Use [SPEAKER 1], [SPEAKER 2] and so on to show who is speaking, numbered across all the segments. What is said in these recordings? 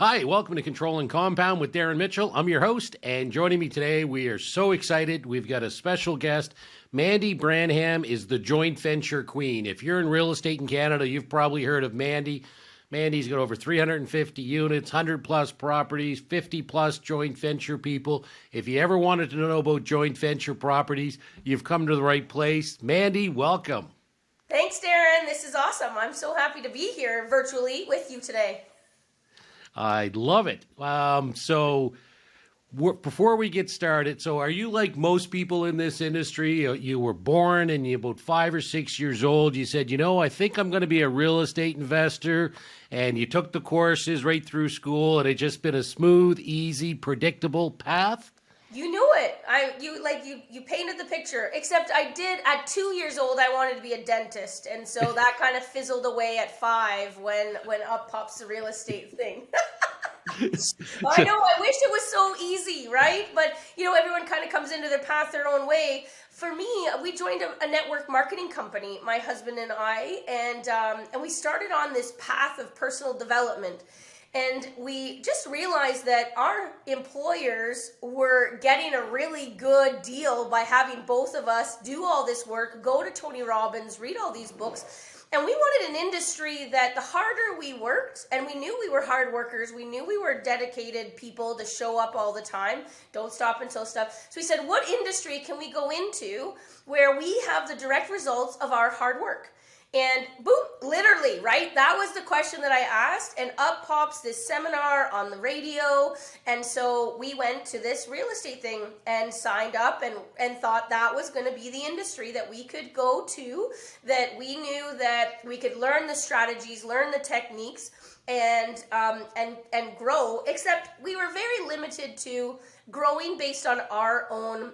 [SPEAKER 1] Hi, welcome to Control and Compound with Darren Mitchell. I'm your host, and joining me today, we are so excited. We've got a special guest. Mandy Branham is the joint venture queen. If you're in real estate in Canada, you've probably heard of Mandy. Mandy's got over 350 units, 100 plus properties, 50 plus joint venture people. If you ever wanted to know about joint venture properties, you've come to the right place. Mandy, welcome.
[SPEAKER 2] Thanks, Darren. This is awesome. I'm so happy to be here virtually with you today.
[SPEAKER 1] I love it. Before we get started, so are you like most people in this industry? You were born and you're about 5 or 6 years old. You said, I think I'm going to be a real estate investor. And you took the courses right through school and it's just been a smooth, easy, predictable path?
[SPEAKER 2] You knew it. You painted the picture. Except I did at 2 years old. I wanted to be a dentist, and so that kind of fizzled away at 5 when up pops the real estate thing. I know. I wish it was so easy, right? But everyone kind of comes into their path their own way. For me, we joined a network marketing company, my husband and I, and we started on this path of personal development. And we just realized that our employers were getting a really good deal by having both of us do all this work, go to Tony Robbins, read all these books. And we wanted an industry that the harder we worked, and we knew we were hard workers, we knew we were dedicated people to show up all the time, don't stop until stuff. So we said, what industry can we go into where we have the direct results of our hard work? And boom, literally, right? That was the question that I asked, and up pops this seminar on the radio. And so we went to this real estate thing and signed up and thought that was going to be the industry that we could go to, that we knew that we could learn the strategies, learn the techniques, and grow. Except we were very limited to growing based on our own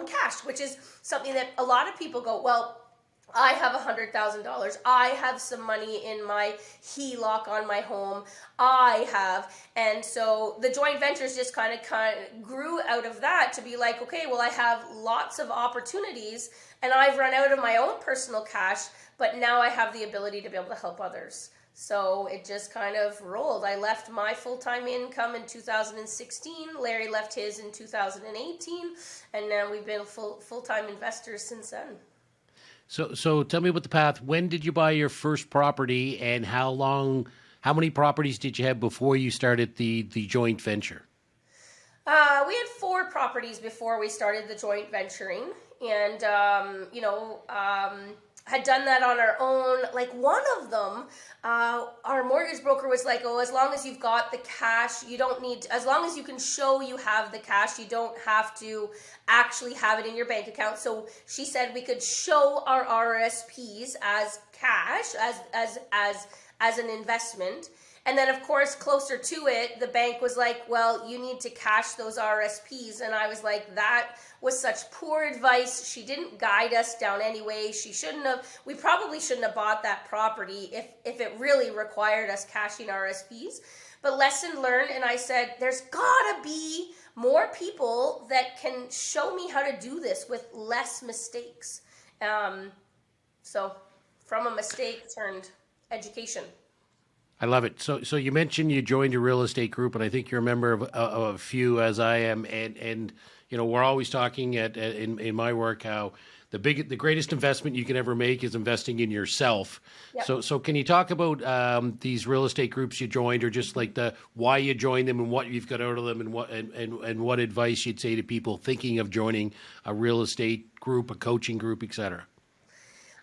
[SPEAKER 2] cash, which is something that a lot of people go, well, I have $100,000. I have some money in my HELOC on my home. And so the joint ventures just kind of grew out of that to be like, okay, well, I have lots of opportunities and I've run out of my own personal cash, but now I have the ability to be able to help others. So it just kind of rolled. I left my full-time income in 2016. Larry left his in 2018. And now we've been full-time investors since then.
[SPEAKER 1] So tell me about the path. When did you buy your first property, and how many properties did you have before you started the joint venture?
[SPEAKER 2] We had 4 properties before we started the joint venturing, and had done that on our own. Like one of them, our mortgage broker was like, oh, as long as you've got the cash, you don't need, as long as you can show you have the cash, you don't have to actually have it in your bank account. So she said we could show our RSPs as cash, as an investment. And then, of course, closer to it, the bank was like, well, you need to cash those RSPs. And I was like, that was such poor advice. She didn't guide us down any way. We probably shouldn't have bought that property if it really required us cashing RSPs. But lesson learned, and I said, there's gotta be more people that can show me how to do this with less mistakes. So from a mistake turned education.
[SPEAKER 1] I love it. So you mentioned you joined a real estate group, and I think you're a member of a few, as I am. And we're always talking in my work how the greatest investment you can ever make is investing in yourself. Yep. So can you talk about these real estate groups you joined, or just like why you joined them and what you've got out of them, and what advice you'd say to people thinking of joining a real estate group, a coaching group, etc.?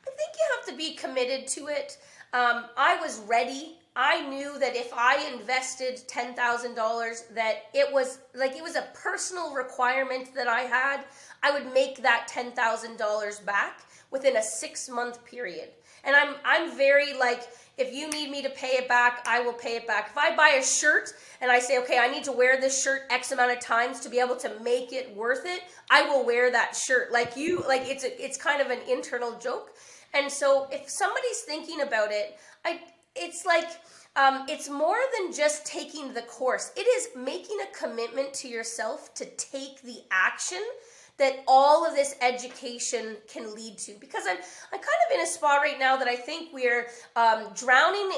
[SPEAKER 2] I think you have to be committed to it. I was ready. I knew that if I invested $10,000, that it was a personal requirement that I had. I would make that $10,000 back within a 6-month period. And I'm very like, if you need me to pay it back, I will pay it back. If I buy a shirt and I say, okay, I need to wear this shirt X amount of times to be able to make it worth it, I will wear that shirt. It's kind of an internal joke. And so if somebody's thinking about it, it's more than just taking the course. It is making a commitment to yourself to take the action that all of this education can lead to. Because I'm kind of in a spot right now that I think we're drowning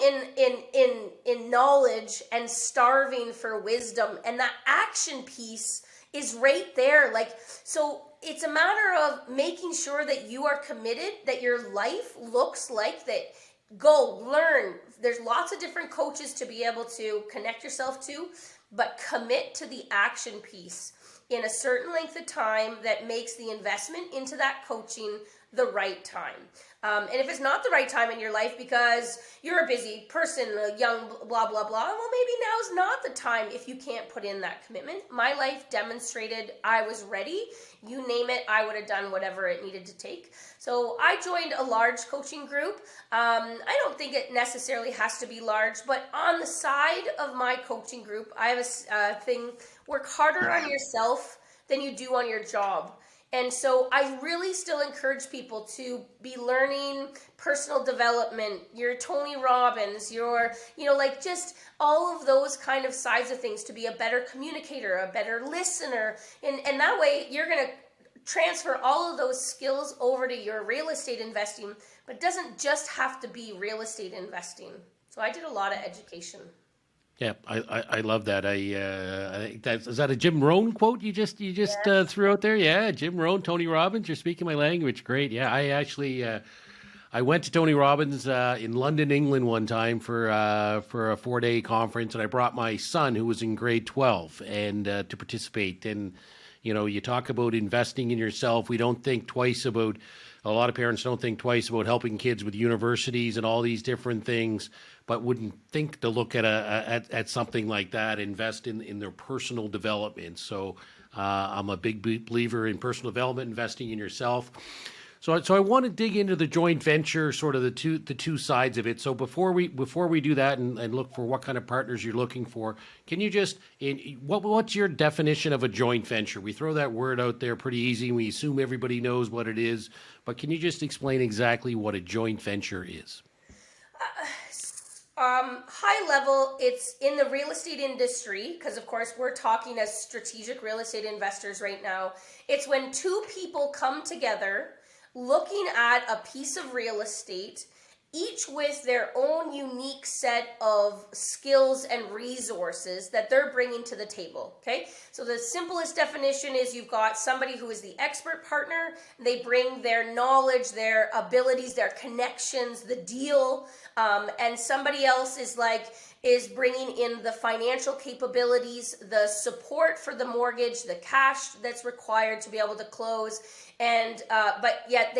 [SPEAKER 2] in knowledge and starving for wisdom, and that action piece is right there. Like, so it's a matter of making sure that you are committed, that your life looks like that. Go learn. There's lots of different coaches to be able to connect yourself to, but commit to the action piece in a certain length of time that makes the investment into that coaching the right time. And if it's not the right time in your life because you're a busy person, a young blah, blah, blah, well, maybe now's not the time if you can't put in that commitment. My life demonstrated I was ready. You name it, I would have done whatever it needed to take. So I joined a large coaching group. I don't think it necessarily has to be large, but on the side of my coaching group, I have a thing, work harder on yourself than you do on your job. And so I really still encourage people to be learning personal development, your Tony Robbins, your, like just all of those kind of sides of things, to be a better communicator, a better listener. And that way you're going to transfer all of those skills over to your real estate investing, but it doesn't just have to be real estate investing. So I did a lot of education.
[SPEAKER 1] Yeah, I love that. I think is that a Jim Rohn quote you just
[SPEAKER 2] Yes.
[SPEAKER 1] threw out there? Yeah, Jim Rohn, Tony Robbins. You're speaking my language. Great. Yeah, I actually I went to Tony Robbins in London, England, one time for a 4-day conference, and I brought my son who was in grade 12 and to participate. And you talk about investing in yourself. We don't think twice about. A lot of parents don't think twice about helping kids with universities and all these different things, but wouldn't think to look at something like that, invest in their personal development. So I'm a big believer in personal development, investing in yourself. So I want to dig into the joint venture, sort of the two sides of it. So before we do that and look for what kind of partners you're looking for, can you just what's your definition of a joint venture? We throw that word out there pretty easy. We assume everybody knows what it is, but can you just explain exactly what a joint venture is?
[SPEAKER 2] High level, it's in the real estate industry, because of course we're talking as strategic real estate investors right now. It's when two people come together looking at a piece of real estate, each with their own unique set of skills and resources that they're bringing to the table, okay? So the simplest definition is you've got somebody who is the expert partner. They bring their knowledge, their abilities, their connections, the deal, and somebody else is bringing in the financial capabilities, the support for the mortgage, the cash that's required to be able to close, and but yet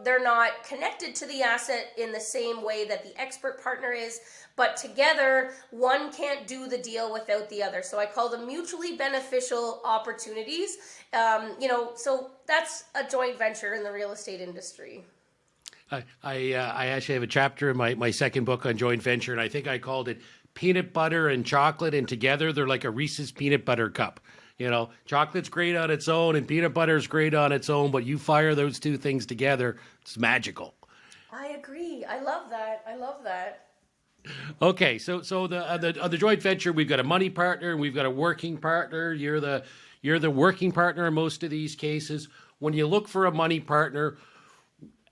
[SPEAKER 2] they're not connected to the asset in the same way that the expert partner is, but together one can't do the deal without the other. So I call them mutually beneficial opportunities. So that's a joint venture in the real estate industry.
[SPEAKER 1] I actually have a chapter in my second book on joint venture, and I think I called it Peanut Butter and Chocolate, and together they're like a Reese's Peanut Butter Cup. Chocolate's great on its own and peanut butter's great on its own, but you fire those two things together, it's magical.
[SPEAKER 2] I agree. I love that.
[SPEAKER 1] Okay, so the joint venture, we've got a money partner and we've got a working partner. You're the working partner in most of these cases. When you look for a money partner,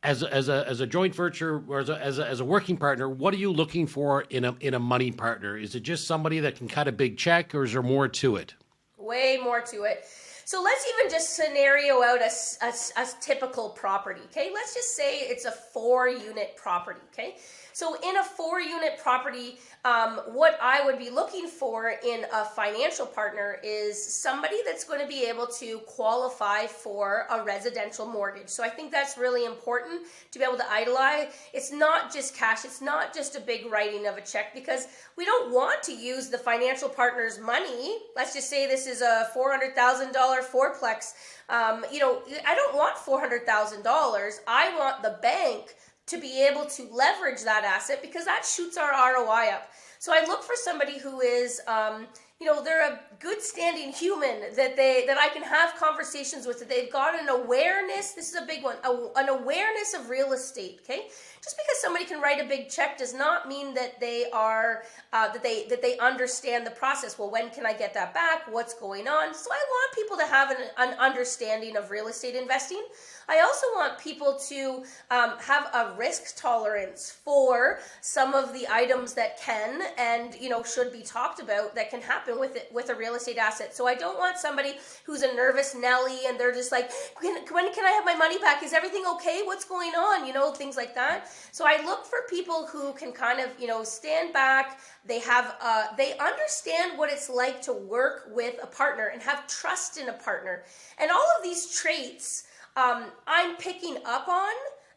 [SPEAKER 1] as a joint venture or as a working partner, what are you looking for in a money partner? Is it just somebody that can cut a big check, or is there more to it?
[SPEAKER 2] Way more to it. So let's even just scenario out a typical property, okay? Let's just say it's a 4-unit property, okay? So in a 4-unit property, what I would be looking for in a financial partner is somebody that's going to be able to qualify for a residential mortgage. So I think that's really important to be able to idolize. It's not just cash. It's not just a big writing of a check, because we don't want to use the financial partner's money. Let's just say this is a $400,000 fourplex. I don't want $400,000. I want the bank to be able to leverage that asset, because that shoots our ROI up. So I look for somebody who is, they're a good standing human that I can have conversations with, that they've got an awareness. This is a big one, an awareness of real estate, okay? just because somebody can write a big check does not mean that they are that they understand the process. Well, when can I get that back? What's going on? So I want people to have an understanding of real estate investing. I also want people to have a risk tolerance for some of the items that can and should be talked about that can happen with a real estate asset. So I don't want somebody who's a nervous Nelly and they're just like, when can I have my money back? Is everything okay? What's going on? Things like that. So I look for people who can kind of stand back. They have they understand what it's like to work with a partner and have trust in a partner, and all of these traits I'm picking up on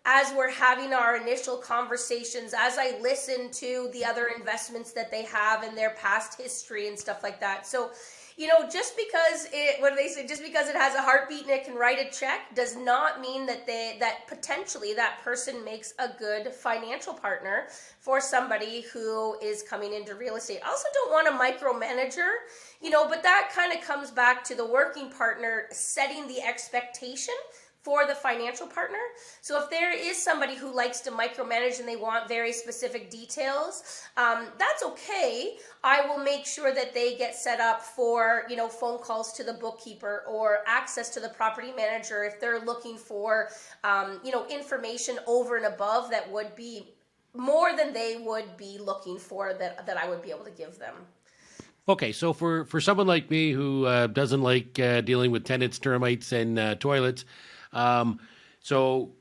[SPEAKER 2] as we're having our initial conversations, as I listen to the other investments that they have in their past history and stuff like that. So, just because just because it has a heartbeat and it can write a check does not mean that that potentially that person makes a good financial partner for somebody who is coming into real estate. I also don't want a micromanager, but that kind of comes back to the working partner setting the expectation for the financial partner. So if there is somebody who likes to micromanage and they want very specific details, that's okay. I will make sure that they get set up for, phone calls to the bookkeeper or access to the property manager if they're looking for, information over and above that would be more than they would be looking for that I would be able to give them.
[SPEAKER 1] Okay, so for someone like me who doesn't like dealing with tenants, termites, and toilets, so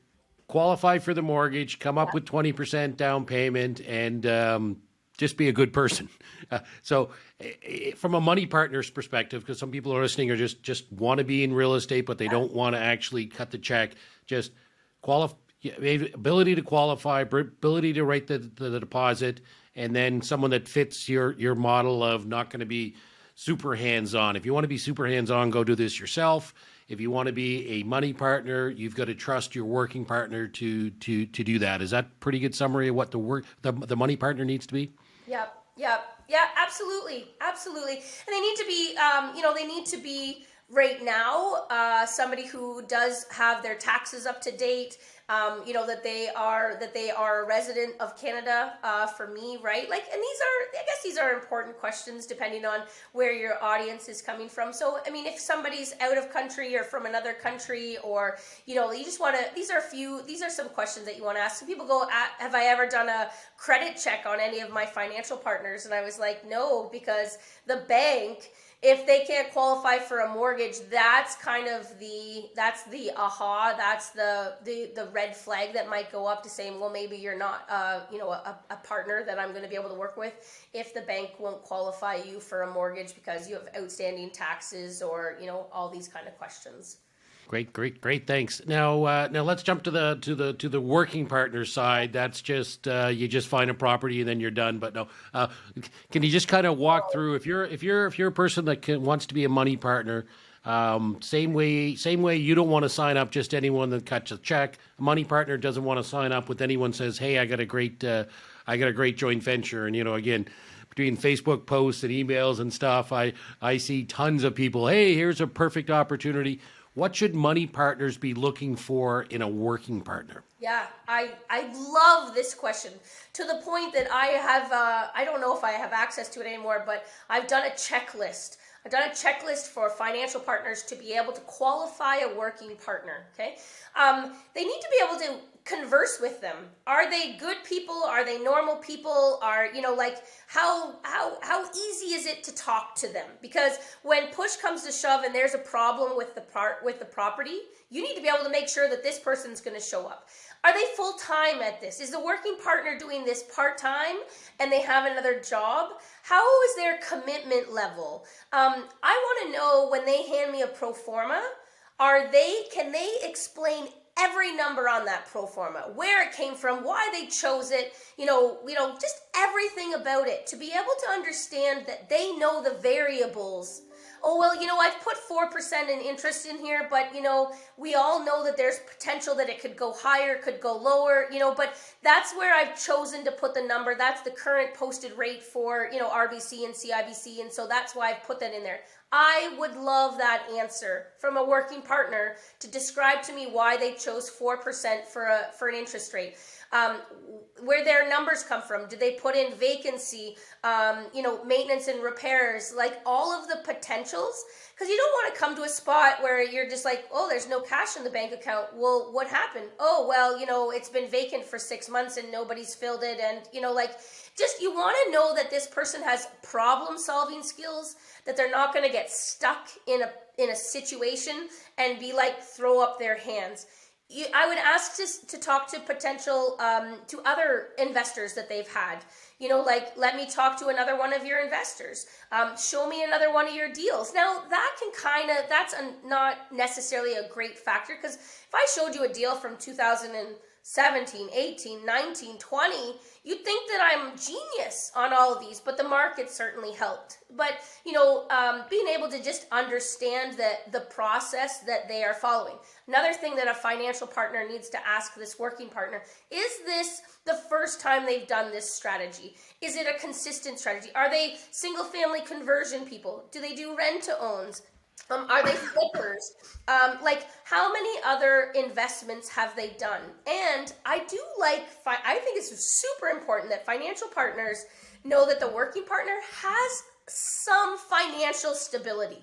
[SPEAKER 1] qualify for the mortgage, come up with 20% down payment, and just be a good person. So from a money partner's perspective, because some people are listening or just want to be in real estate, but they don't want to actually cut the check, just ability to qualify, ability to write the deposit, and then someone that fits your model of not going to be super hands-on. If you want to be super hands-on, go do this yourself. If you want to be a money partner, you've got to trust your working partner to do that. Is that a pretty good summary of what the money partner needs to be?
[SPEAKER 2] Yep. Yeah, absolutely. And they need to be, they need to be right now, somebody who does have their taxes up to date, that they are a resident of Canada, for me, right? I guess these are important questions depending on where your audience is coming from. So, if somebody's out of country or from another country, or, you just want to, these are some questions that you want to ask. So people go, have I ever done a credit check on any of my financial partners? And I was like, no, because the bank, if they can't qualify for a mortgage, that's kind of that's the red flag that might go up to saying, well, maybe you're not, a partner that I'm going to be able to work with if the bank won't qualify you for a mortgage because you have outstanding taxes or, all these kind of questions.
[SPEAKER 1] Great. Thanks. Now let's jump to the working partner side. That's just you just find a property and then you're done. But no, can you just kind of walk through if you're a person that wants to be a money partner? Same way you don't want to sign up just anyone that cuts a check. A money partner doesn't want to sign up with anyone says, hey, I got a great joint venture, and again, between Facebook posts and emails and stuff, I see tons of people. Hey, here's a perfect opportunity. What should money partners be looking for in a working partner?
[SPEAKER 2] Yeah, I love this question to the point that I have, I don't know if I have access to it anymore, but I've done a checklist. I've done a checklist for financial partners to be able to qualify a working partner, okay? They need to be able to converse with them. Are they good people? Are they normal people? Are, how easy is it to talk to them? Because when push comes to shove and there's a problem with the property, you need to be able to make sure that this person's going to show up. Are they full-time at this? Is the working partner doing this part-time and they have another job? How is their commitment level? I want to know when they hand me a pro forma, can they explain every number on that pro forma, where it came from, why they chose it, just everything about it, to be able to understand that they know the variables. Oh, well, I've put 4% in interest in here, but, we all know that there's potential that it could go higher, could go lower, but that's where I've chosen to put the number. That's the current posted rate for, RBC and CIBC, and so that's why I've put that in there. I would love that answer from a working partner to describe to me why they chose 4% for an interest rate. where their numbers come from. Did they put in vacancy, maintenance and repairs, like all of the potentials? Because you don't want to come to a spot where you're just like, oh, there's no cash in the bank account. Well, what happened? Oh, well, it's been vacant for 6 months and nobody's filled it. And, just you want to know that this person has problem solving skills, that they're not going to get stuck in a situation and be like, throw up their hands. I would ask to talk to potential, to other investors that they've had. Let me talk to another one of your investors. Show me another one of your deals. Now, that's not necessarily a great factor, because if I showed you a deal from 2017, 18, 19, 20, you'd think that I'm genius on all of these, but the market certainly helped. But, being able to just understand the process that they are following. Another thing that a financial partner needs to ask this working partner, is this the first time they've done this strategy? Is it a consistent strategy? Are they single family conversion people? Do they do rent to owns? Are they flippers? How many other investments have they done? And I think it's super important that financial partners know that the working partner has some financial stability.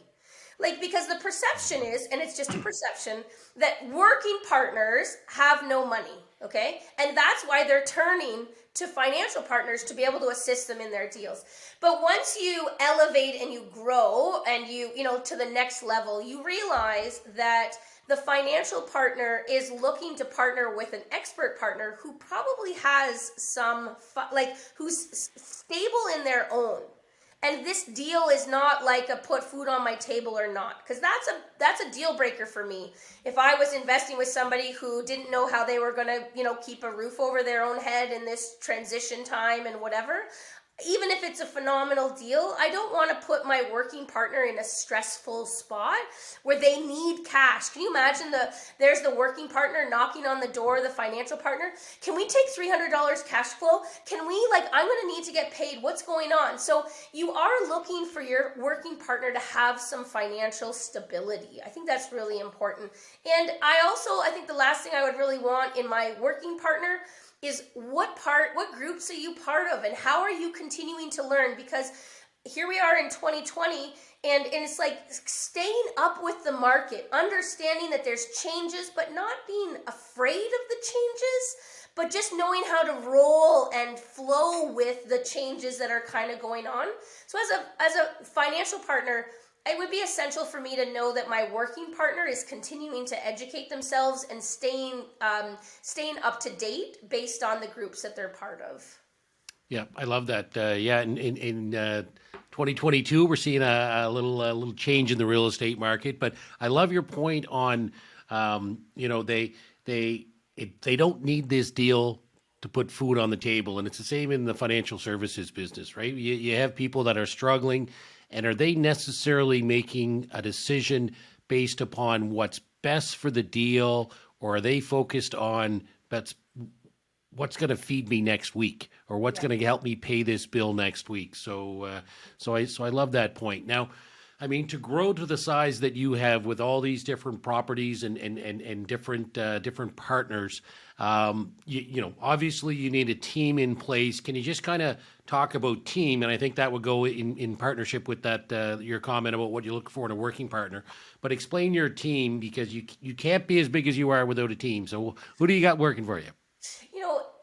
[SPEAKER 2] Because the perception is, and it's just a perception, that working partners have no money, okay? And that's why they're turning to financial partners to be able to assist them in their deals. But once you elevate and you grow and you to the next level, you realize that the financial partner is looking to partner with an expert partner who probably has who's stable in their own. And this deal is not like a put food on my table or not, because that's a deal breaker for me. If I was investing with somebody who didn't know how they were going to, keep a roof over their own head in this transition time and whatever, even if it's a phenomenal deal, I don't want to put my working partner in a stressful spot where they need cash. Can you imagine there's the working partner knocking on the door, the financial partner? Can we take $300 cash flow? Can we, I'm going to need to get paid. What's going on? So you are looking for your working partner to have some financial stability. I think that's really important. And I think the last thing I would really want in my working partner is what groups are you part of, and how are you continuing to learn? Because here we are in 2020, and it's like staying up with the market, understanding that there's changes, but not being afraid of the changes, but just knowing how to roll and flow with the changes that are kind of going on. So as a financial partner, it would be essential for me to know that my working partner is continuing to educate themselves and staying up to date based on the groups that they're part of.
[SPEAKER 1] Yeah, I love that. In 2022, we're seeing a little change in the real estate market. But I love your point on, they don't need this deal to put food on the table, and it's the same in the financial services business, right? You have people that are struggling. And are they necessarily making a decision based upon what's best for the deal, or are they focused on what's going to feed me next week, or what's going to help me pay this bill next week? So I love that point. Now, I mean, to grow to the size that you have with all these different properties and different partners, obviously you need a team in place. Can you just kind of talk about team? And I think that would go in partnership with that your comment about what you look for in a working partner. But explain your team, because you can't be as big as you are without a team. So who do you got working for you?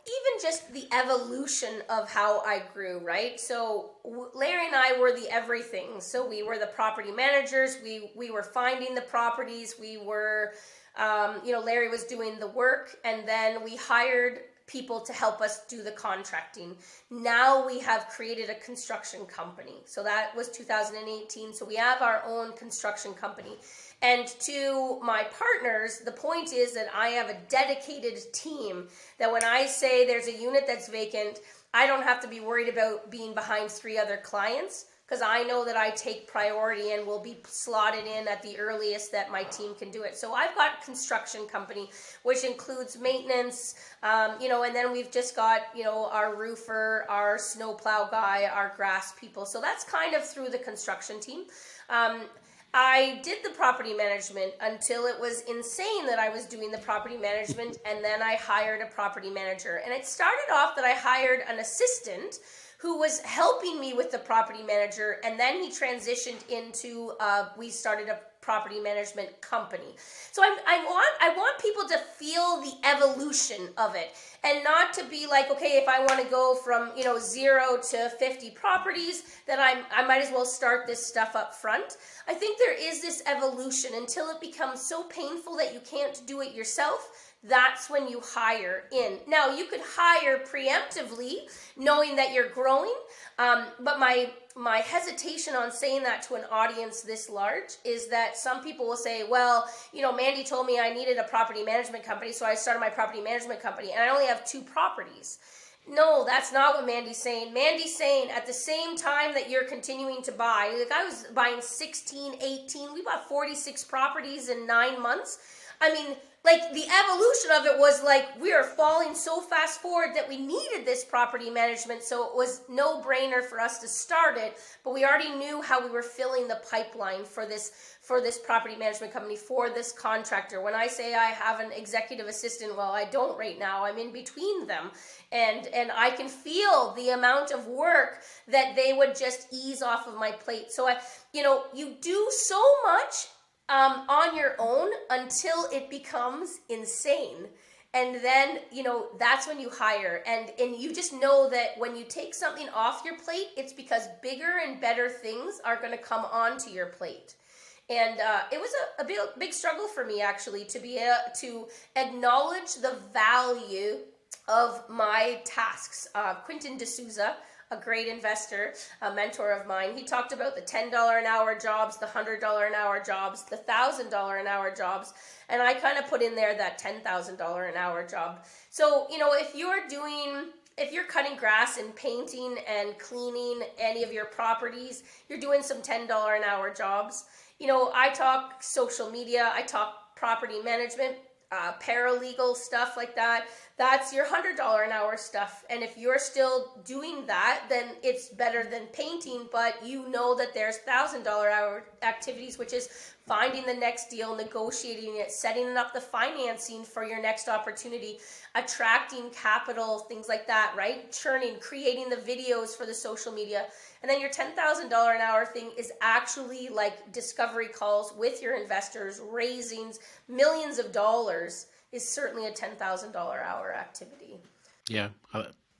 [SPEAKER 2] Even just the evolution of how I grew, right? So Larry and I were the everything. So we were the property managers. We were finding the properties. We were, Larry was doing the work, and then we hired people to help us do the contracting. Now we have created a construction company. So that was 2018. So we have our own construction company. And to my partners, the point is that I have a dedicated team that when I say there's a unit that's vacant, I don't have to be worried about being behind 3 other clients, because I know that I take priority and will be slotted in at the earliest that my team can do it. So I've got construction company, which includes maintenance, and then we've just got, our roofer, our snowplow guy, our grass people. So that's kind of through the construction team. I did the property management until it was insane that I was doing the property management, and then I hired a property manager. And it started off that I hired an assistant who was helping me with the property manager, and then he transitioned into we started a property management company. So I want people to feel the evolution of it, and not to be like, okay, if I want to go from 0 to 50 properties, then I might as well start this stuff up front. I think there is this evolution until it becomes so painful that you can't do it yourself. That's when you hire in. Now, you could hire preemptively, knowing that you're growing, but my hesitation on saying that to an audience this large is that some people will say, well, Mandy told me I needed a property management company, so I started my property management company, and I only have 2 properties. No, that's not what Mandy's saying. Mandy's saying at the same time that you're continuing to buy, like I was buying 16, 18, we bought 46 properties in 9 months. I mean, like the evolution of it was like we are falling so fast forward that we needed this property management, so it was no brainer for us to start it, but we already knew how we were filling the pipeline for this property management company, for this contractor. When I say I have an executive assistant, well, I don't right now. I'm in between them, and I can feel the amount of work that they would just ease off of my plate. So you do so much on your own until it becomes insane. And then, that's when you hire. And you just know that when you take something off your plate, it's because bigger and better things are going to come onto your plate. And it was a big struggle for me, actually, to be able to acknowledge the value of my tasks. Quentin D'Souza, a great investor, a mentor of mine, he talked about the $10 an hour jobs, the $100 an hour jobs, the $1,000 an hour jobs, and I kind of put in there that $10,000 an hour job. So, if you're cutting grass and painting and cleaning any of your properties, you're doing some $10 an hour jobs. I talk social media, I talk property management, paralegal stuff like that. That's your $100 an hour stuff. And if you're still doing that, then it's better than painting, but you know that there's $1,000 hour activities, which is finding the next deal, negotiating it, setting up the financing for your next opportunity, attracting capital, things like that, right? Churning, creating the videos for the social media. And then your $10,000 an hour thing is actually like discovery calls with your investors, raising millions of dollars is certainly a $10,000 hour activity.
[SPEAKER 1] Yeah,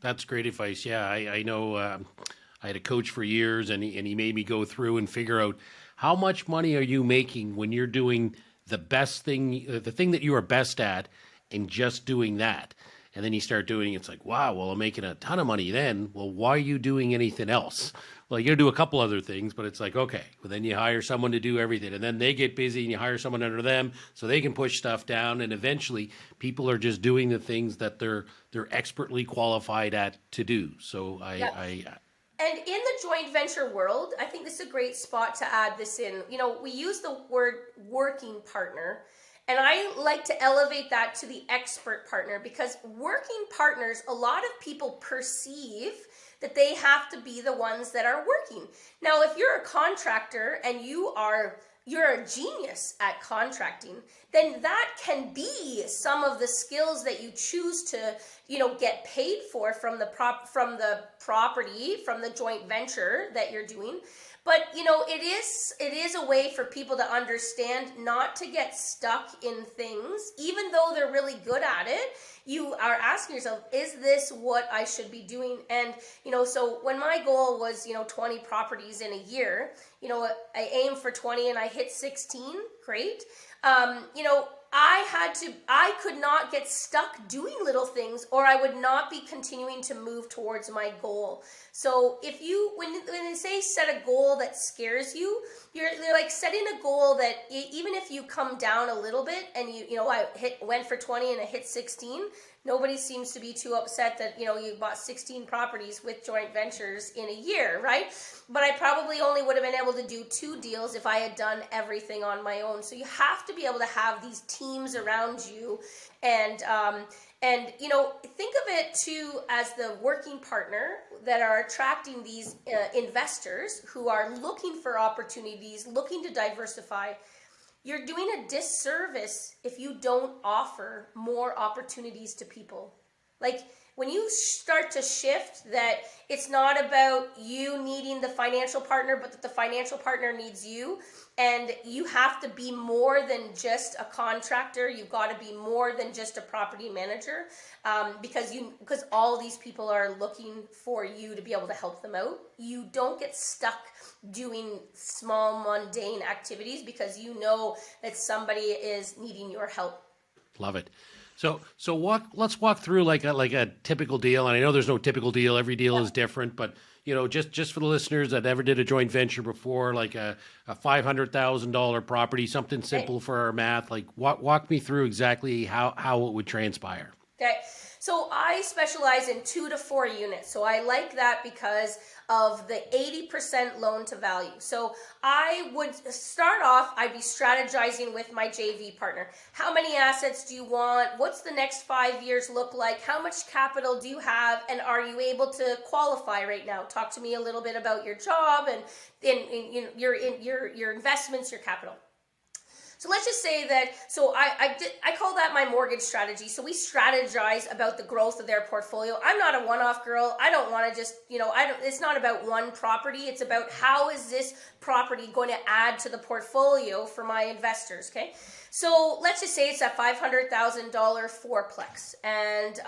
[SPEAKER 1] that's great advice. Yeah, I know I had a coach for years, and he made me go through and figure out how much money are you making when you're doing the best thing, the thing that you are best at, and just doing that. And then you start doing, it's like, wow, well, I'm making a ton of money then. Well, why are you doing anything else? Well, you're going to do a couple other things, but it's like, okay, well, then you hire someone to do everything. And then they get busy and you hire someone under them so they can push stuff down. And eventually people are just doing the things that they're expertly qualified at to do. So
[SPEAKER 2] And in the joint venture world, I think this is a great spot to add this in. We use the word working partner, and I like to elevate that to the expert partner, because working partners, a lot of people perceive that they have to be the ones that are working. Now, if you're a contractor and you're a genius at contracting, then that can be some of the skills that you choose to, get paid for from the property, from the joint venture that you're doing. But, it is a way for people to understand not to get stuck in things, even though they're really good at it. You are asking yourself, is this what I should be doing? And, so when my goal was, 20 properties in a year, I aimed for 20 and I hit 16, great. I could not get stuck doing little things, or I would not be continuing to move towards my goal. So when they say set a goal that scares you, you're like setting a goal that even if you come down a little bit and I went for 20 and I hit 16, nobody seems to be too upset that, you bought 16 properties with joint ventures in a year, right? But I probably only would have been able to do 2 deals if I had done everything on my own. So you have to be able to have these teams around you, and And, think of it too as the working partner that are attracting these investors who are looking for opportunities, looking to diversify. You're doing a disservice if you don't offer more opportunities to people. Like, when you start to shift that it's not about you needing the financial partner, but that the financial partner needs you, and you have to be more than just a contractor. You've got to be more than just a property manager, because all these people are looking for you to be able to help them out. You don't get stuck doing small mundane activities because you know that somebody is needing your help.
[SPEAKER 1] Love it. So let's walk through like a typical deal. And I know there's no typical deal. Every deal is different, but just for the listeners that never did a joint venture before, like a $500,000 property, something simple for our math, like walk me through exactly how it would transpire.
[SPEAKER 2] Okay. So I specialize in 2 to 4 units. So I like that because of the 80% loan to value. So I would start off, I'd be strategizing with my JV partner. How many assets do you want? What's the next 5 years look like? How much capital do you have? And are you able to qualify right now? Talk to me a little bit about your job and your investments, your capital. So let's just say that, so I call that my mortgage strategy. So we strategize about the growth of their portfolio. I'm not a one-off girl. I don't want to just, it's not about one property. It's about how is this property going to add to the portfolio for my investors, okay? So let's just say it's a $500,000 fourplex. And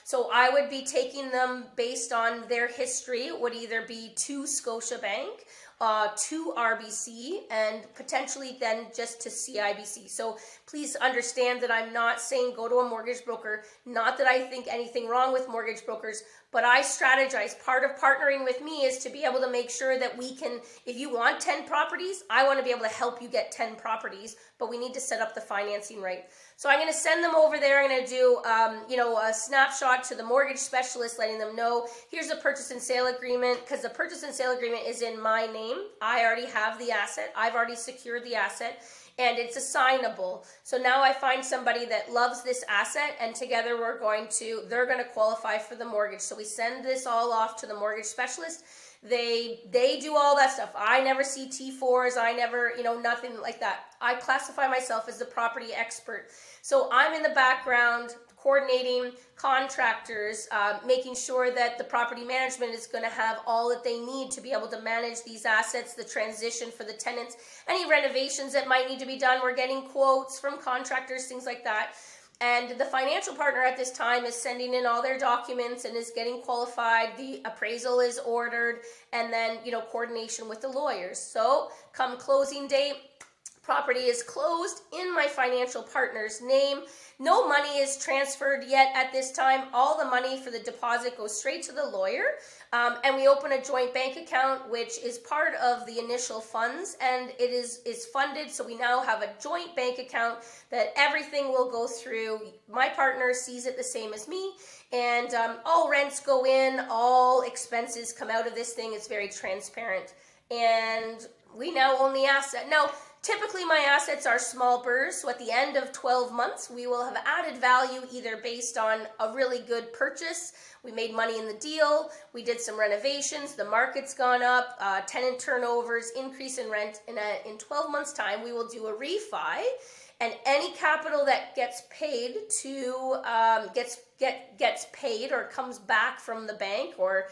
[SPEAKER 2] so I would be taking them based on their history. It would either be to Scotiabank, to RBC, and potentially then just to CIBC. So please understand that I'm not saying go to a mortgage broker. Not that I think anything wrong with mortgage brokers, but I strategize. Part of partnering with me is to be able to make sure that we can, if you want 10 properties, I want to be able to help you get 10 properties, but we need to set up the financing right. So I'm going to send them over there. I'm going to do, a snapshot to the mortgage specialist, letting them know, here's a purchase and sale agreement, because the purchase and sale agreement is in my name. I already have the asset. I've already secured the asset, and it's assignable. So now I find somebody that loves this asset, and together they're going to qualify for the mortgage. So we send this all off to the mortgage specialist. They do all that stuff. I never see T4s. I never, nothing like that. I classify myself as the property expert. So I'm in the background coordinating contractors, making sure that the property management is going to have all that they need to be able to manage these assets, the transition for the tenants, any renovations that might need to be done. We're getting quotes from contractors, things like that. And the financial partner at this time is sending in all their documents and is getting qualified. The appraisal is ordered, and then, coordination with the lawyers. So come closing date, property is closed in my financial partner's name. No money is transferred yet at this time. All the money for the deposit goes straight to the lawyer. And we open a joint bank account, which is part of the initial funds, and it is funded. So we now have a joint bank account that everything will go through. My partner sees it the same as me, and all rents go in, all expenses come out of this thing. It's very transparent. And we now own the asset. Now, typically my assets are small burrs, so at the end of 12 months, we will have added value either based on a really good purchase, we made money in the deal, we did some renovations, the market's gone up, tenant turnovers, increase in rent, and in 12 months' time, we will do a refi, and any capital that gets paid gets paid or comes back from the bank or,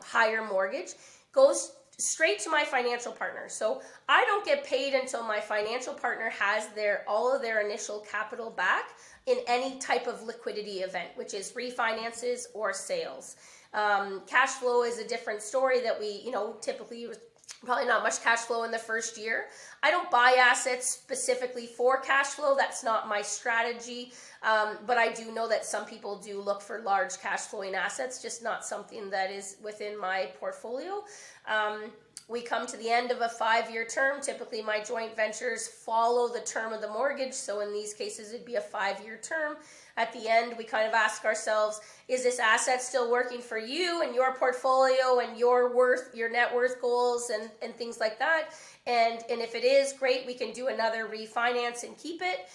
[SPEAKER 2] higher mortgage, goes straight to my financial partner. So I don't get paid until my financial partner has all of their initial capital back in any type of liquidity event, which is refinances or sales. Cash flow is a different story that we, typically probably not much cash flow in the first year. I don't buy assets specifically for cash flow. That's not my strategy. But I do know that some people do look for large cash flowing assets, just not something that is within my portfolio. We come to the end of a 5-year term. Typically, my joint ventures follow the term of the mortgage. So in these cases, it'd be a 5-year term. At the end, we kind of ask ourselves, is this asset still working for you and your portfolio and your net worth goals and things like that? And if it is, great, we can do another refinance and keep it.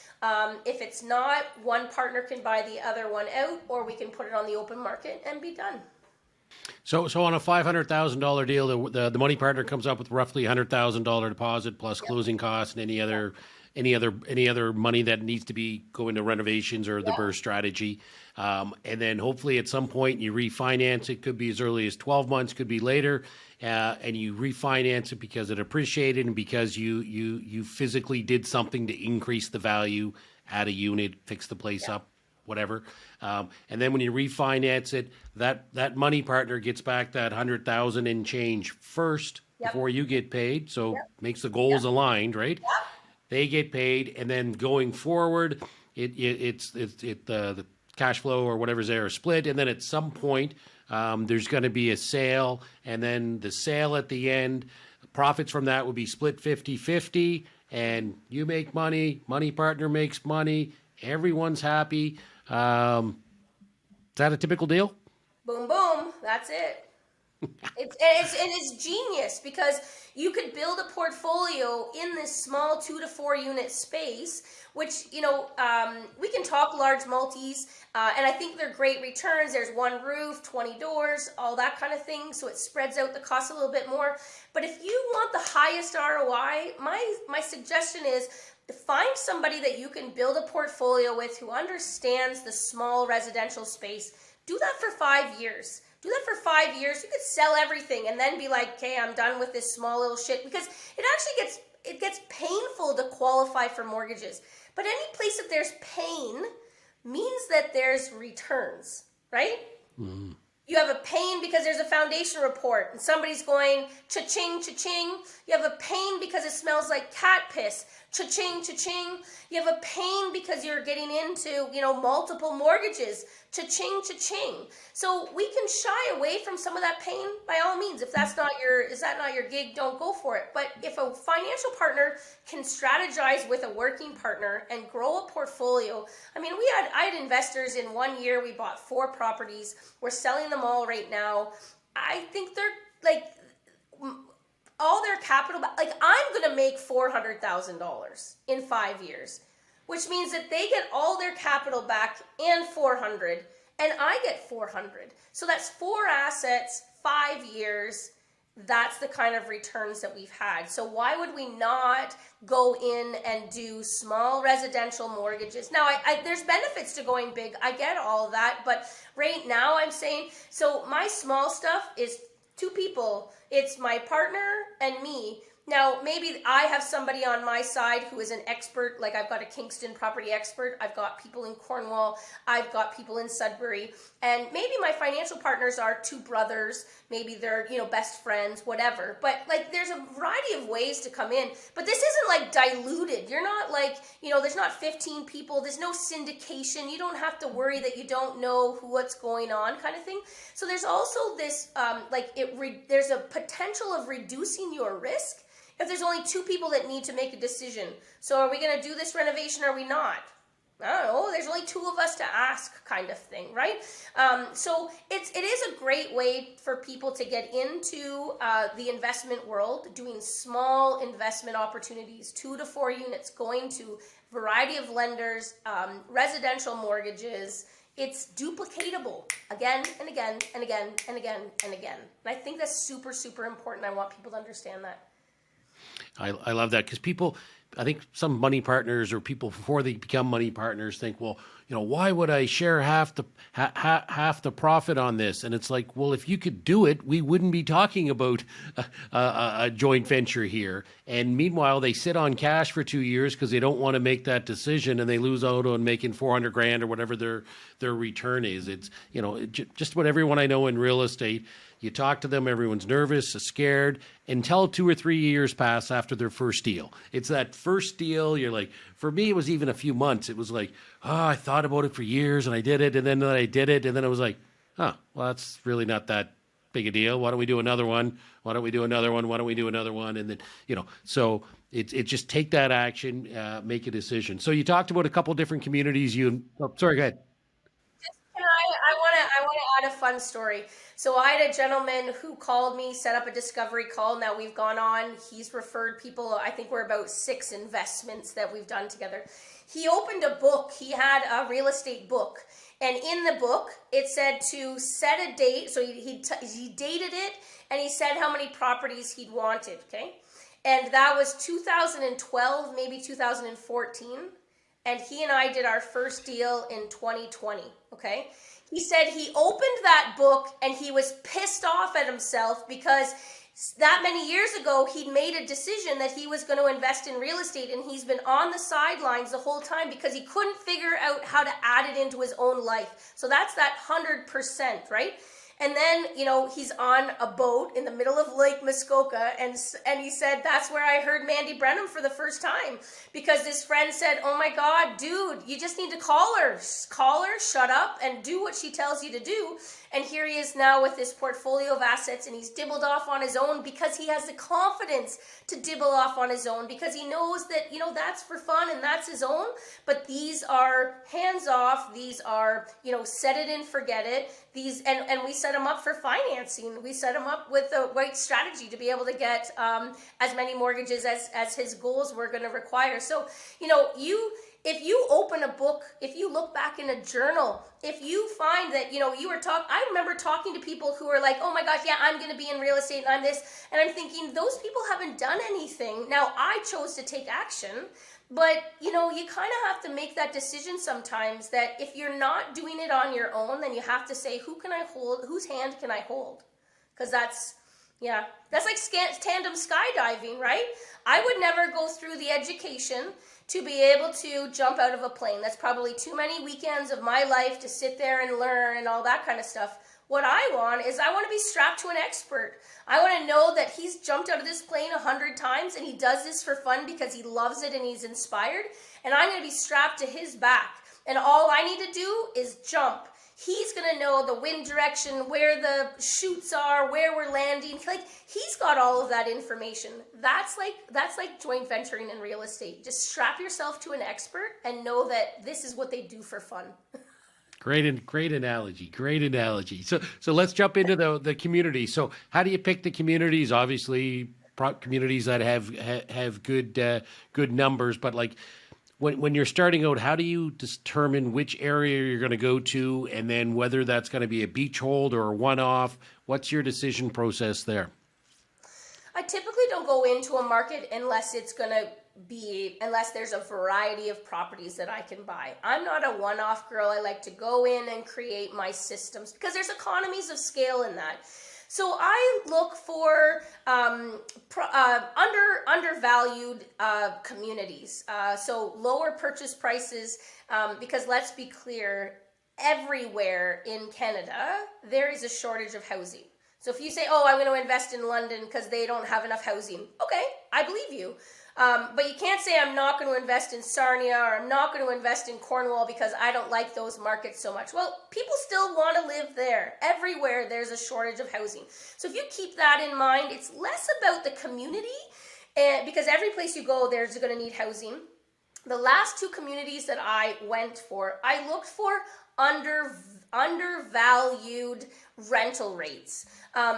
[SPEAKER 2] If it's not, one partner can buy the other one out, or we can put it on the open market and be done.
[SPEAKER 1] So on a $500,000 deal, the money partner comes up with roughly $100,000 deposit plus closing costs and any other money that needs to be go into renovations or the burst strategy. And then hopefully at some point you refinance. It could be as early as 12 months, could be later, and you refinance it because it appreciated and because you physically did something to increase the value, add a unit, fix the place up, whatever. And then when you refinance it, that money partner gets back that 100,000 and change first before you get paid. So makes the goals aligned, right? They get paid, and then going forward, the cash flow or whatever's there is split, and then at some point there's going to be a sale, and then the sale at the end, profits from that would be split 50-50, and you make money, money partner makes money, everyone's happy. Is that a typical deal?
[SPEAKER 2] Boom, boom. That's it. It's genius because you could build a portfolio in this small 2 to 4 unit space, which, we can talk large multis, and I think they're great returns. There's one roof, 20 doors, all that kind of thing. So it spreads out the cost a little bit more. But if you want the highest ROI, my suggestion is find somebody that you can build a portfolio with who understands the small residential space. Do that for 5 years. Do that for 5 years. You could sell everything and then be like, okay, I'm done with this small little shit, because it actually gets painful to qualify for mortgages. But any place that there's pain means that there's returns, right? Mm-hmm. You have a pain because there's a foundation report and somebody's going cha-ching, cha-ching. You have a pain because it smells like cat piss. Cha-ching, cha-ching. You have a pain because you're getting into, multiple mortgages. Cha-ching, cha-ching. So we can shy away from some of that pain by all means. If that's not your gig, don't go for it. But if a financial partner can strategize with a working partner and grow a portfolio, I had investors in 1 year. We bought 4 properties. We're selling them all right now. I think they're all their capital. I'm going to make $400,000 in 5 years, which means that they get all their capital back and 400, and I get 400. So that's 4 assets, 5 years. That's the kind of returns that we've had. So why would we not go in and do small residential mortgages? Now, there's benefits to going big. I get all of that. But right now I'm saying, so my small stuff is 2 people. It's my partner and me. Now, maybe I have somebody on my side who is an expert, like I've got a Kingston property expert, I've got people in Cornwall, I've got people in Sudbury, and maybe my financial partners are 2 brothers, maybe they're, best friends, whatever. But there's a variety of ways to come in, but this isn't diluted. You're not there's not 15 people, there's no syndication, you don't have to worry that you don't know what's going on kind of thing. So there's also this, there's a potential of reducing your risk if there's only 2 people that need to make a decision. So are we going to do this renovation or are we not? I don't know. There's only 2 of us to ask kind of thing, right? So it is a great way for people to get into the investment world, doing small investment opportunities, 2 to 4 units, going to variety of lenders, residential mortgages. It's duplicatable again and again and again and again and again. And I think that's super, super important. I want people to understand that.
[SPEAKER 1] I love that because people, I think some money partners or people before they become money partners think, well, why would I share half the profit on this? And it's like, well, if you could do it, we wouldn't be talking about a joint venture here. And meanwhile, they sit on cash for 2 years because they don't want to make that decision, and they lose out on making $400,000 or whatever their return is. It's just what everyone I know in real estate. You talk to them, everyone's nervous, scared, until 2 or 3 years pass after their first deal. It's that first deal, you're like, for me, it was even a few months. It was like, I thought about it for years, and I did it, and then I did it, and then it was like, well, that's really not that big a deal. Why don't we do another one? Why don't we do another one? Why don't we do another one? And then, so it just take that action, make a decision. So you talked about a couple different communities. Sorry, go ahead.
[SPEAKER 2] Can I want to add a fun story. So I had a gentleman who called me, set up a discovery call. Now we've gone on. He's referred people. I think we're about 6 investments that we've done together. He opened a book. He had a real estate book. And in the book, it said to set a date. So he dated it, and he said how many properties he'd wanted, okay? And that was 2012, maybe 2014. And he and I did our first deal in 2020, okay? He said he opened that book and he was pissed off at himself because that many years ago he'd made a decision that he was going to invest in real estate, and he's been on the sidelines the whole time because he couldn't figure out how to add it into his own life. So that's that 100%, right? And then, he's on a boat in the middle of Lake Muskoka, and he said, that's where I heard Mandy Branham for the first time, because this friend said, oh my God, dude, you just need to call her, shut up, and do what she tells you to do. And here he is now with this portfolio of assets, and he's dibbled off on his own because he has the confidence to dibble off on his own, because he knows that, that's for fun and that's his own. But these are hands off. These are, set it and forget it. And we set him up for financing. We set him up with the right strategy to be able to get as many mortgages as his goals were going to require. So, if you open a book, if you look back in a journal, if you find that, I remember talking to people who are like, oh my gosh, yeah, I'm going to be in real estate and I'm this. And I'm thinking, those people haven't done anything. Now, I chose to take action. But, you kind of have to make that decision sometimes, that if you're not doing it on your own, then you have to say, who can I hold? Whose hand can I hold? Because that's like tandem skydiving, right? I would never go through the education to be able to jump out of a plane. That's probably too many weekends of my life to sit there and learn and all that kind of stuff. What I want to be strapped to an expert. I want to know that he's jumped out of this plane 100 times and he does this for fun because he loves it and he's inspired. And I'm going to be strapped to his back. And all I need to do is jump. He's going to know the wind direction, where the chutes are, where we're landing. Like, he's got all of that information. That's like joint venturing in real estate. Just strap yourself to an expert and know that this is what they do for fun.
[SPEAKER 1] Great analogy. Great analogy. So let's jump into the community. So how do you pick the communities? Obviously, communities that have good numbers, but like when you're starting out, how do you determine which area you're going to go to, and then whether that's going to be a beach hold or a one-off? What's your decision process there?
[SPEAKER 2] I typically don't go into a market unless there's a variety of properties that I can buy. I'm not a one-off girl. I like to go in and create my systems because there's economies of scale in that. So I look for undervalued communities. So lower purchase prices, because let's be clear, everywhere in Canada, there is a shortage of housing. So if you say, oh, I'm going to invest in London because they don't have enough housing, okay, I believe you. But you can't say I'm not going to invest in Sarnia or I'm not going to invest in Cornwall because I don't like those markets so much. Well, people still want to live there. Everywhere there's a shortage of housing. So if you keep that in mind, it's less about the community, because every place you go, there's going to need housing. The last 2 communities that I went for, I looked for undervalued rental rates.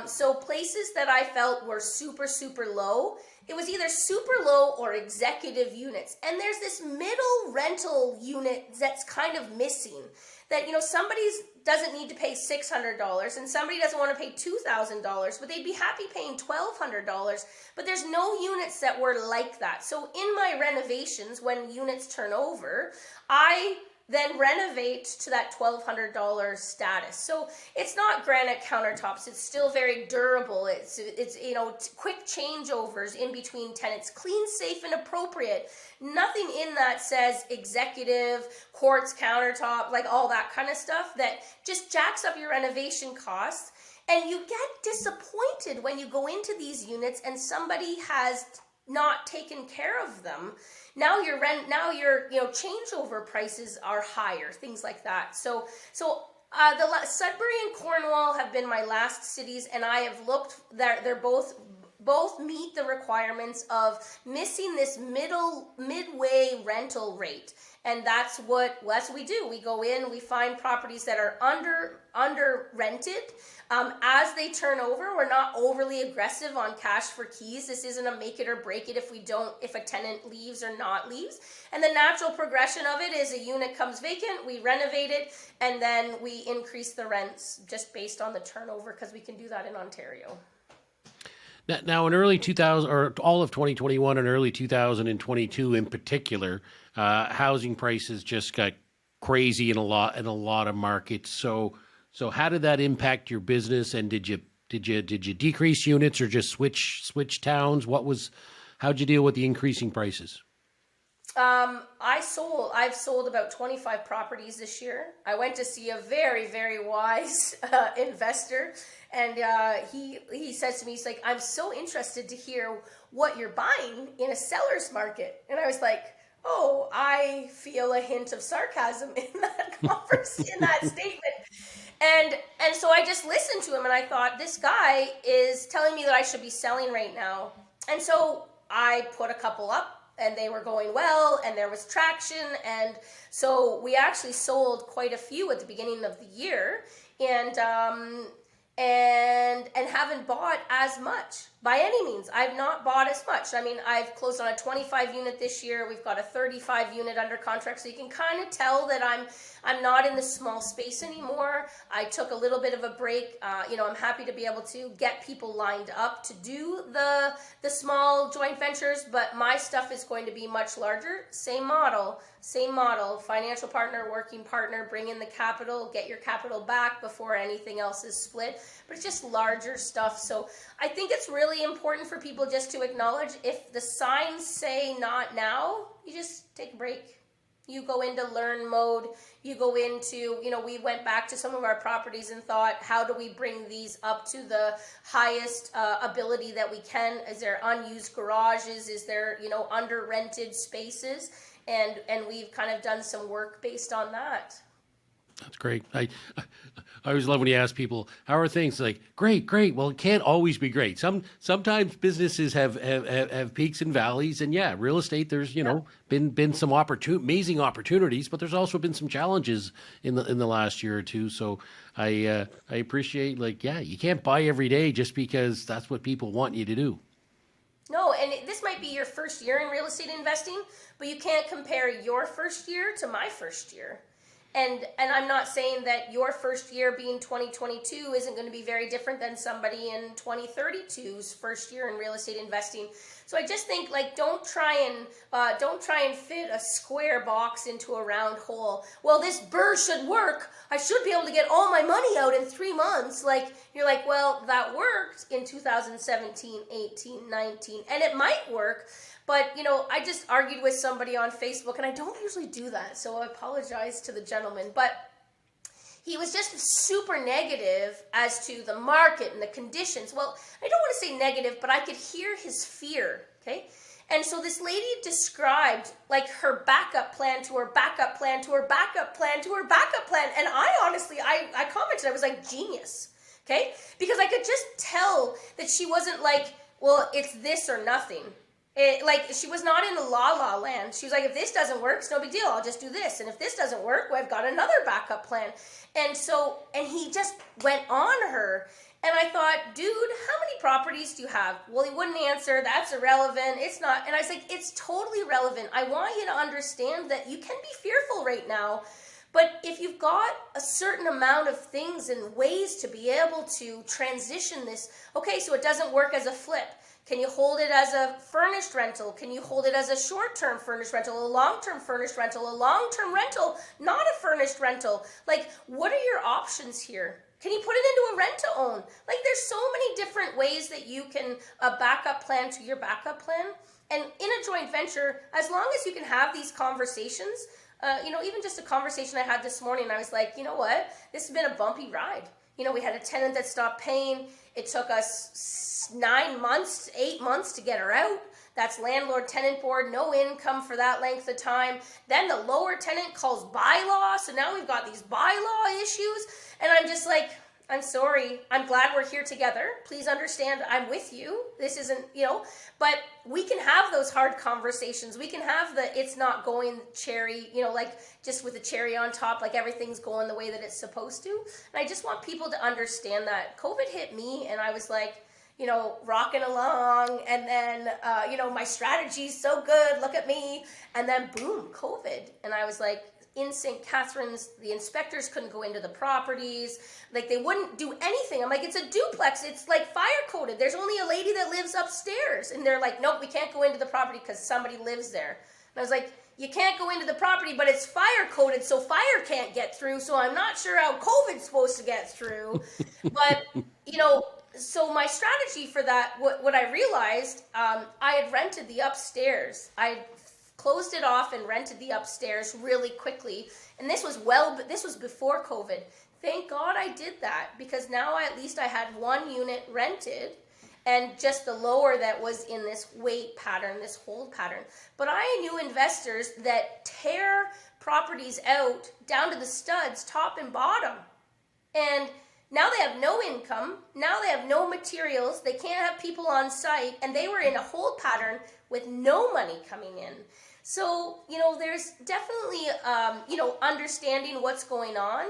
[SPEAKER 2] So places that I felt were super, super low. It was either super low or executive units. And there's this middle rental unit that's kind of missing. That, somebody doesn't need to pay $600 and somebody doesn't want to pay $2,000, but they'd be happy paying $1,200. But there's no units that were like that. So in my renovations, when units turn over, I then renovate to that $1,200 status. So it's not granite countertops. It's still very durable. It's quick changeovers in between tenants, clean, safe, and appropriate. Nothing in that says executive, quartz countertop, like all that kind of stuff that just jacks up your renovation costs. And you get disappointed when you go into these units and somebody has not taken care of them. Now your changeover prices are higher, things like that. So Sudbury and Cornwall have been my last cities, and I have looked that they're both meet the requirements of missing this midway rental rate. And that's what we do. We go in, we find properties that are under rented. As they turn over, we're not overly aggressive on cash for keys. This isn't a make it or break it if a tenant leaves or not leaves. And the natural progression of it is a unit comes vacant, we renovate it, and then we increase the rents just based on the turnover, because we can do that in Ontario.
[SPEAKER 1] Now, in early 2000, or all of 2021 and early 2022 in particular, housing prices just got crazy in a lot of markets. So how did that impact your business? And did you decrease units or just switch towns? How'd you deal with the increasing prices?
[SPEAKER 2] I've sold about 25 properties this year. I went to see a very, very wise investor, and he says to me, he's like, I'm so interested to hear what you're buying in a seller's market. And I was like, oh, I feel a hint of sarcasm in that in that statement. And so I just listened to him, and I thought, this guy is telling me that I should be selling right now. And so I put a couple up, and they were going well, and there was traction. And so we actually sold quite a few at the beginning of the year, and haven't bought as much by any means. I've not bought as much. I mean, I've closed on a 25 unit this year. We've got a 35 unit under contract. So you can kind of tell that I'm not in the small space anymore. I took a little bit of a break. I'm happy to be able to get people lined up to do the small joint ventures, but my stuff is going to be much larger. Same model, financial partner, working partner, bring in the capital, get your capital back before anything else is split, but it's just larger stuff. So I think it's really important for people just to acknowledge, if the signs say not now, you just take a break. You go into learn mode. You go into, we went back to some of our properties and thought, how do we bring these up to the highest ability that we can? Is there unused garages? Is there, under rented spaces? And we've kind of done some work based on that.
[SPEAKER 1] That's great. I always love when you ask people, how are things? Like, great. Well, it can't always be great. Sometimes businesses have peaks and valleys, and yeah, real estate, there's, been some amazing opportunities, but there's also been some challenges in the last year or two. So I appreciate, you can't buy every day just because that's what people want you to do.
[SPEAKER 2] No, and this might be your first year in real estate investing, but you can't compare your first year to my first year. And I'm not saying that your first year being 2022 isn't going to be very different than somebody in 2032's first year in real estate investing. So I just think, don't try and fit a square box into a round hole. Well, this burr should work. I should be able to get all my money out in 3 months. You're like, well, that worked in 2017, 18, 19, and it might work. But, I just argued with somebody on Facebook, and I don't usually do that, so I apologize to the gentleman. But he was just super negative as to the market and the conditions. Well, I don't want to say negative, but I could hear his fear, okay? And so this lady described, her backup plan to her backup plan to her backup plan to her backup plan. And I honestly, I commented, I was like, genius, okay? Because I could just tell that she wasn't like, well, it's this or nothing. She was not in la land. She was like, if this doesn't work, it's no big deal. I'll just do this. And if this doesn't work, well, I've got another backup plan. And he just went on her. And I thought, dude, how many properties do you have? Well, he wouldn't answer. That's irrelevant. It's not. And I was like, it's totally relevant. I want you to understand that you can be fearful right now. But if you've got a certain amount of things and ways to be able to transition this, okay, so it doesn't work as a flip. Can you hold it as a furnished rental? Can you hold it as a short-term furnished rental, a long-term furnished rental, a long-term rental, not a furnished rental? What are your options here? Can you put it into a rent-to-own? There's so many different ways that you can backup plan to your backup plan. And in a joint venture, as long as you can have these conversations, even just a conversation I had this morning, I was like, you know what? This has been a bumpy ride. We had a tenant that stopped paying. It took us 9 months, 8 months to get her out. That's landlord tenant board, no income for that length of time. Then the lower tenant calls bylaw. So now we've got these bylaw issues. And I'm just like, I'm sorry. I'm glad we're here together. Please understand I'm with you. This isn't, but we can have those hard conversations. We can have the it's not going cherry, like just with a cherry on top, like everything's going the way that it's supposed to. And I just want people to understand that COVID hit me and I was like, rocking along. And then, my strategy's so good. Look at me. And then boom, COVID. And I was like, in St. Catharines, the inspectors couldn't go into the properties. Like, they wouldn't do anything. I'm like, it's a duplex. It's like fire coded. There's only a lady that lives upstairs. And they're like, nope, we can't go into the property because somebody lives there. And I was like, you can't go into the property, but it's fire coded, so fire can't get through. So I'm not sure how COVID's supposed to get through. But, so my strategy for that, what I realized, I had rented the upstairs. I closed it off and rented the upstairs really quickly. And this was before COVID. Thank God I did that, because now at least I had one unit rented and just the lower that was in this wait pattern, this hold pattern. But I knew investors that tear properties out down to the studs, top and bottom. And now they have no income. Now they have no materials. They can't have people on site. And they were in a hold pattern with no money coming in. So, there's definitely, understanding what's going on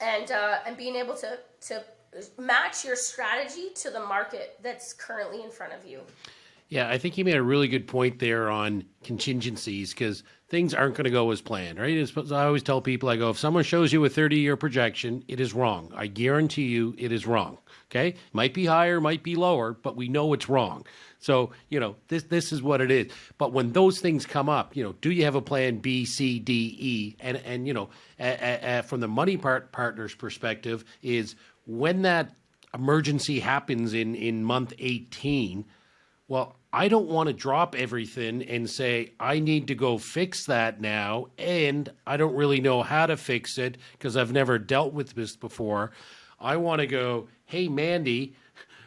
[SPEAKER 2] and being able to match your strategy to the market that's currently in front of you.
[SPEAKER 1] Yeah, I think you made a really good point there on contingencies, because things aren't going to go as planned, right? As I always tell people, I go, if someone shows you a 30-year projection, it is wrong. I guarantee you it is wrong, okay? Might be higher, might be lower, but we know it's wrong. So, this is what it is. But when those things come up, do you have a plan B, C, D, E? And from the money partner's perspective is when that emergency happens in month 18, well, I don't want to drop everything and say, I need to go fix that now, and I don't really know how to fix it because I've never dealt with this before. I want to go, hey, Mandy,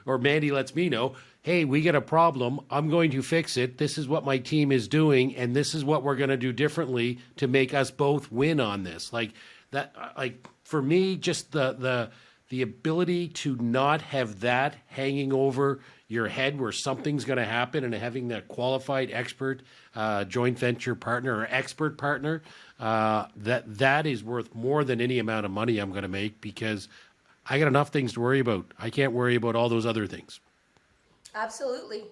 [SPEAKER 1] or Mandy lets me know, hey, we got a problem. I'm going to fix it. This is what my team is doing, and this is what we're going to do differently to make us both win on this. Like that, for me, just the ability to not have that hanging over your head where something's going to happen, and having that qualified expert joint venture partner or expert partner, that is worth more than any amount of money I'm going to make, because I got enough things to worry about. I can't worry about all those other things.
[SPEAKER 2] Absolutely.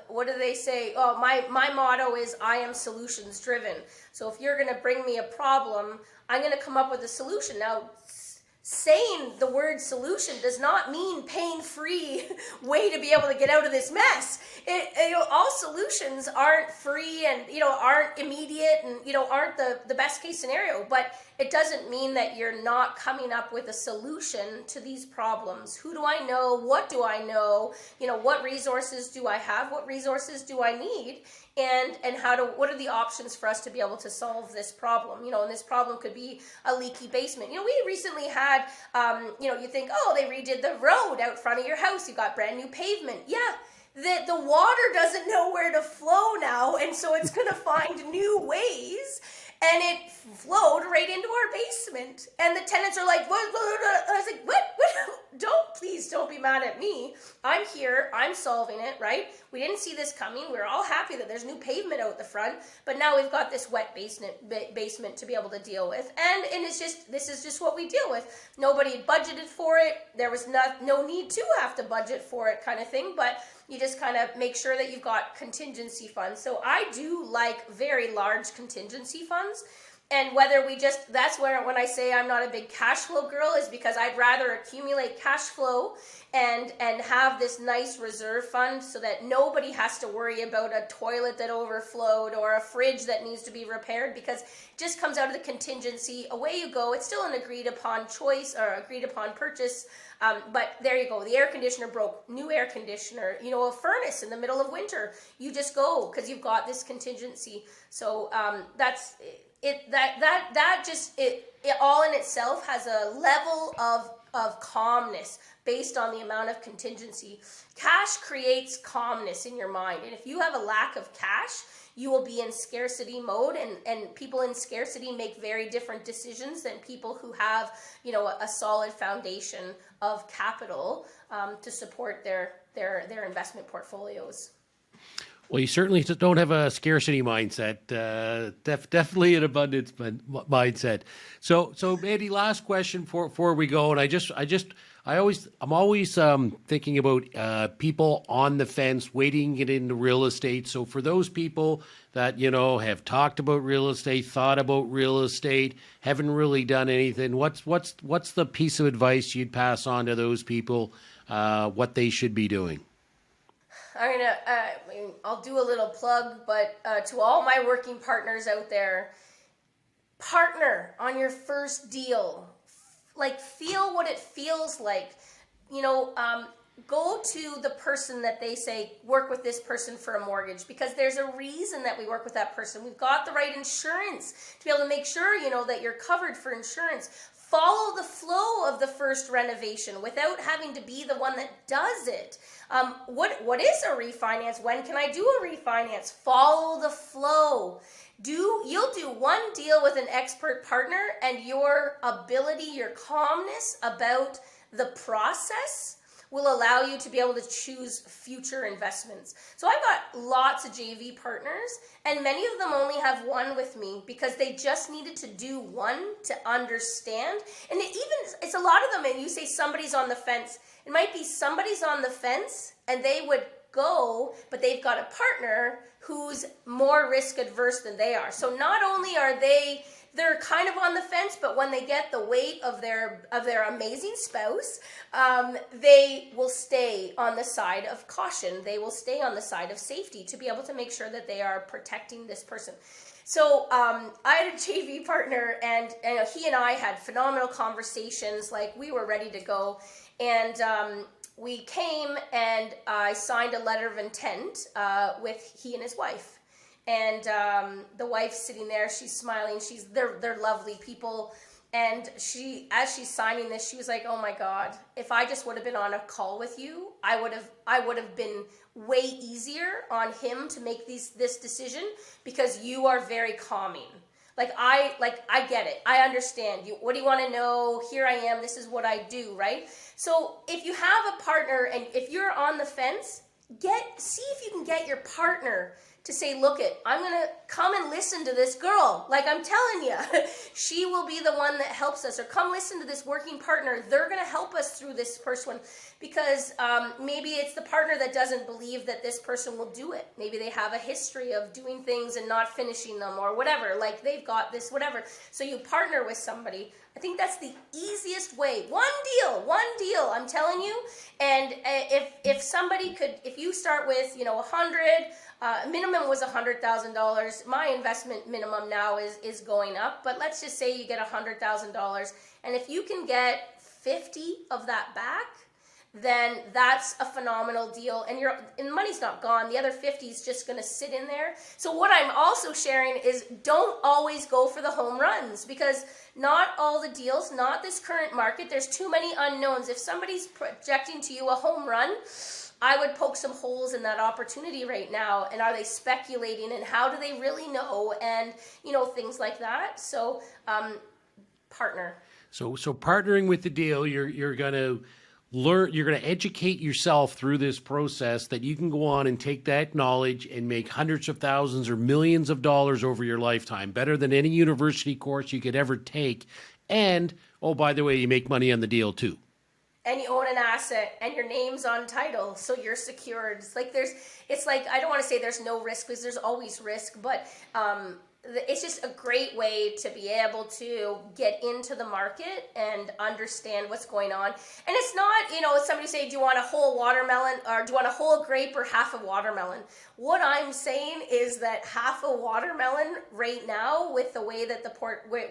[SPEAKER 2] What do they say? Oh, my motto is I am solutions driven. So if you're going to bring me a problem, I'm going to come up with a solution. Now, saying the word solution does not mean pain-free way to be able to get out of this mess. All solutions aren't free and, aren't immediate and, aren't the best case scenario, but it doesn't mean that you're not coming up with a solution to these problems. Who do I know? What do I know? What resources do I have? What resources do I need? And what are the options for us to be able to solve this problem? And this problem could be a leaky basement. We recently had, you think, oh, they redid the road out front of your house. You got brand new pavement. Yeah, the water doesn't know where to flow now, and so it's going to find new ways. And it flowed right into our basement. And the tenants are like, what? I was like, what? Please don't be mad at me. I'm here. I'm solving it, right? We didn't see this coming. We're all happy that there's new pavement out the front. But now we've got this wet basement to be able to deal with. And this is just what we deal with. Nobody budgeted for it. There was no need to have to budget for it, kind of thing. But you just kind of make sure that you've got contingency funds. So I do like very large contingency funds. And that's where when I say I'm not a big cash flow girl, is because I'd rather accumulate cash flow and have this nice reserve fund so that nobody has to worry about a toilet that overflowed or a fridge that needs to be repaired, because it just comes out of the contingency. Away you go. It's still an agreed upon choice or agreed upon purchase. But there you go. The air conditioner broke. New air conditioner. A furnace in the middle of winter. You just go because you've got this contingency. So that's it. That all in itself has a level of of calmness based on the amount of contingency. Cash creates calmness in your mind. And if you have a lack of cash, you will be in scarcity mode, and people in scarcity make very different decisions than people who have, a solid foundation of capital to support their investment portfolios.
[SPEAKER 1] Well, you certainly don't have a scarcity mindset. Definitely an abundance mindset. So, Mandy, last question before we go, and I'm always thinking about people on the fence waiting to get into real estate. So, for those people that have talked about real estate, thought about real estate, haven't really done anything, what's the piece of advice you'd pass on to those people? What they should be doing?
[SPEAKER 2] I'll do a little plug, but to all my working partners out there, partner on your first deal. Like, feel what it feels like. Go to the person that they say, work with this person for a mortgage, because there's a reason that we work with that person. We've got the right insurance to be able to make sure, that you're covered for insurance. Follow the flow of the first renovation without having to be the one that does it. What is a refinance? When can I do a refinance? Follow the flow. You'll do one deal with an expert partner, and your ability, your calmness about the process will allow you to be able to choose future investments. So I've got lots of JV partners, and many of them only have one with me because they just needed to do one to understand. And it's a lot of them, and you say somebody's on the fence. It might be somebody's on the fence and they would go, but they've got a partner who's more risk adverse than they are. So not only are they're kind of on the fence, but when they get the weight of their amazing spouse, they will stay on the side of caution. They will stay on the side of safety to be able to make sure that they are protecting this person. So I had a JV partner, and he and I had phenomenal conversations. Like, we were ready to go, and we came, and I signed a letter of intent with he and his wife. And the wife's sitting there, she's smiling, they're lovely people. And as she's signing this, she was like, oh my God, if I just would have been on a call with you, I would have been way easier on him to make this decision, because you are very calming. I get it. I understand you. What do you want to know? Here I am. This is what I do, right? So if you have a partner, and if you're on the fence, see if you can get your partner to say, look, I'm going to come and listen to this girl. Like, I'm telling you, she will be the one that helps us. Or come listen to this working partner. They're going to help us through this first one. Because maybe it's the partner that doesn't believe that this person will do it. Maybe they have a history of doing things and not finishing them, or whatever. Like, they've got this, whatever. So you partner with somebody. I think that's the easiest way. One deal, I'm telling you. And if somebody could, if you start with, 100, minimum was $100,000. My investment minimum now is going up, but let's just say you get $100,000, and if you can get 50 of that back, then that's a phenomenal deal, and the money's not gone. The other 50 is just going to sit in there. So what I'm also sharing is, don't always go for the home runs, because not all the deals, not this current market, there's too many unknowns. If somebody's projecting to you a home run, I would poke some holes in that opportunity right now. And are they speculating, and how do they really know, and things like that. So partner.
[SPEAKER 1] So partnering with the deal, you're going to learn, you're going to educate yourself through this process, that you can go on and take that knowledge and make hundreds of thousands or millions of dollars over your lifetime, better than any university course you could ever take. And, oh, by the way, you make money on the deal too.
[SPEAKER 2] And you own an asset, and your name's on title, so you're secured. It's like I don't want to say there's no risk, because there's always risk, but it's just a great way to be able to get into the market and understand what's going on. And it's not, somebody say, do you want a whole watermelon, or do you want a whole grape, or half a watermelon? What I'm saying is that half a watermelon right now, with the way that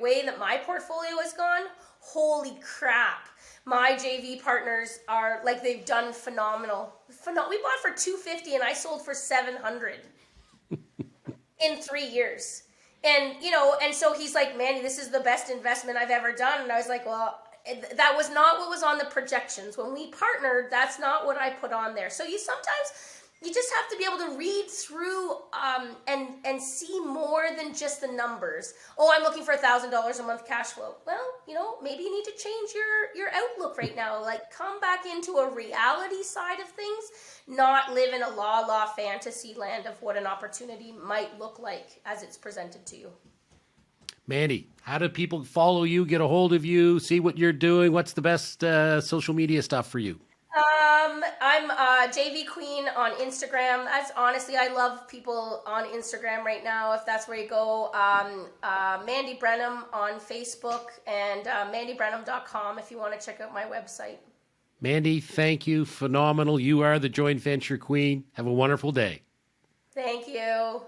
[SPEAKER 2] way that my portfolio has gone, holy crap. My JV partners are like, they've done phenomenal. We bought for $250 and I sold for $700 in 3 years. And, and so he's like, Mandy, this is the best investment I've ever done. And I was like, well, that was not what was on the projections. When we partnered, that's not what I put on there. So you just have to be able to read through and see more than just the numbers. Oh, I'm looking for $1,000 a month cash flow. Well, maybe you need to change your outlook right now. Like, come back into a reality side of things, not live in a la fantasy land of what an opportunity might look like as it's presented to you.
[SPEAKER 1] Mandy, how do people follow you, get a hold of you, see what you're doing? What's the best social media stuff for you?
[SPEAKER 2] I'm JV Queen on Instagram. That's honestly, I love people on Instagram right now, if that's where you go. Mandy Branham on Facebook, and mandybranham.com if you want to check out my website.
[SPEAKER 1] Mandy, thank you. Phenomenal. You are the joint venture queen. Have a wonderful day.
[SPEAKER 2] Thank you.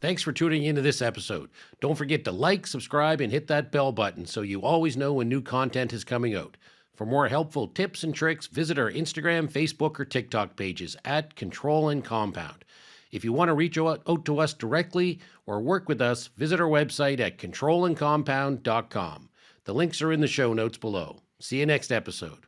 [SPEAKER 1] Thanks for tuning into this episode. Don't forget to like, subscribe, and hit that bell button so you always know when new content is coming out. For more helpful tips and tricks, visit our Instagram, Facebook, or TikTok pages at Control and Compound. If you want to reach out to us directly or work with us, visit our website at controlandcompound.com. The links are in the show notes below. See you next episode.